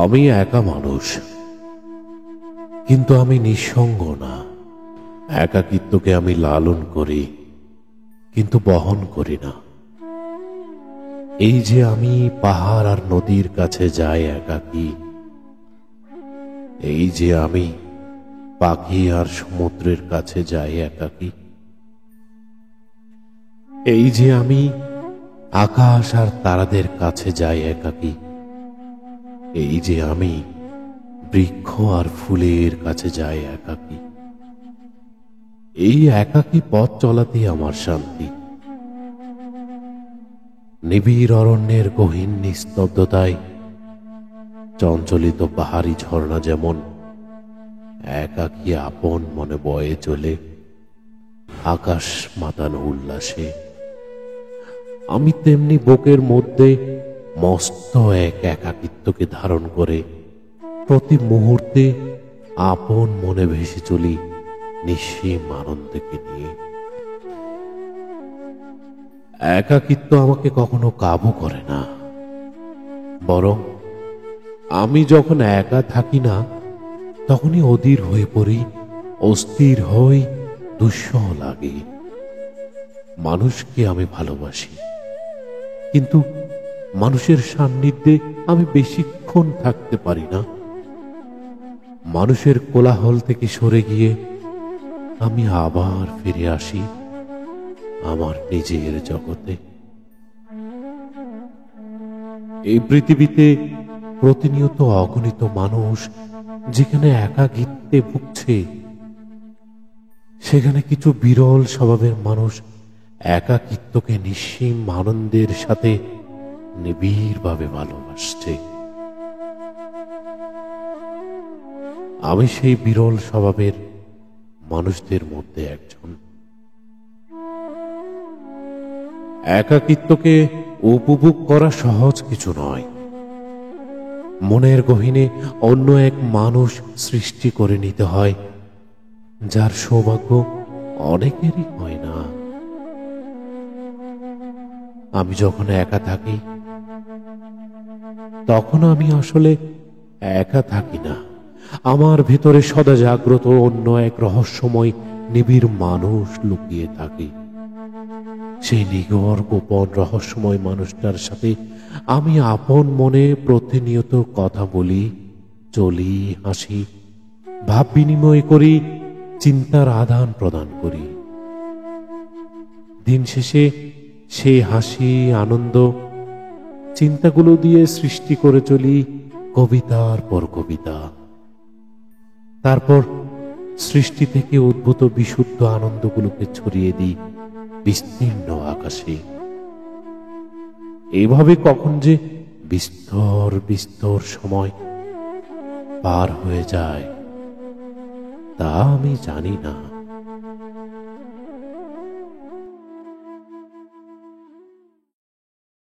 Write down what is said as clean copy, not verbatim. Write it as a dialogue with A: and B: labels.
A: আমি একা মানুষ, কিন্তু আমি নিঃসঙ্গ না। একাকিত্বকে আমি লালন করি, কিন্তু বহন করি না। এই যে আমি পাহাড় আর নদীর কাছে যাই একাকী, এই যে আমি পাখি আর সমুদ্রের কাছে যাই একাকী, এই যে আমি আকাশ আর তারাদের কাছে যাই একাকী, এই যে আমি বৃক্ষ আর ফুলের কাছে যাই একাকী, এই একাকী পথ চলাতেই আমার শান্তি। নিবিড় অরণ্যের গহীন নিস্তব্ধতায় চঞ্চলিত পাহাড়ি ঝর্ণা যেমন একাকী আপন মনে বয়ে চলে আকাশ মাতানো উল্লাসে, আমি তেমনি বুকের মধ্যে মস্ত এক একাকিত্বকে ধারণ করে প্রতি মুহূর্তে আপন মনে ভেসে চলি নিঃসীম আনন্দকে নিয়ে। একাকিত্ব আমাকে কখনো কাবু করে না, বরং আমি যখন একা থাকি না তখনই অধীর হয়ে পড়ি, অস্থির হই, দুঃসহ লাগে। মানুষকে আমি ভালোবাসি, কিন্তু মানুষের সান্নিধ্যে আমি বেশিক্ষণ থাকতে পারি না। মানুষের কোলাহল থেকে সরে গিয়ে আমি আবার ফিরে আসি আমার নিজের জগতে। এই পৃথিবীতে প্রতিনিয়ত অগণিত মানুষ যেখানে একাকিত্বে ভুগছে, সেখানে কিছু বিরল স্বভাবের মানুষ একাকিত্বকে নিঃসীম আনন্দের সাথে নিবিড়ভাবে ভালোবাসছে। আমি সেই বিরল স্বভাবের মানুষদের মধ্যে একজন। একাকিত্বকে উপভোগ করা সহজ কিছু নয়। মনের গহীনে অন্য এক মানুষ সৃষ্টি করে নিতে হয়, যার সৌভাগ্য অনেকেরই হয় না। আমি যখন একা থাকি তখন আমি আসলে একা থাকি না। আমার ভেতরে সদা জাগ্রত অন্য এক রহস্যময় নিবিড় মানুষ লুকিয়ে থাকে। সেই নিগড় গোপন রহস্যময় মানুষটার সাথে আমি আপন মনে প্রতিনিয়ত কথা বলি, চলি, হাসি, ভাব বিনিময় করি, চিন্তার আদান প্রদান করি। দিন শেষে সেই হাসি, আনন্দ, চিন্তাগুলো দিয়ে সৃষ্টি করে চলি কবিতার পর কবিতা। তারপর সৃষ্টি থেকে উদ্ভূত বিশুদ্ধ আনন্দগুলোকে ছড়িয়ে দিই বিস্তীর্ণ আকাশে। এইভাবে কখন যে বিস্তর বিস্তর সময় পার হয়ে যায় তা আমি জানি না।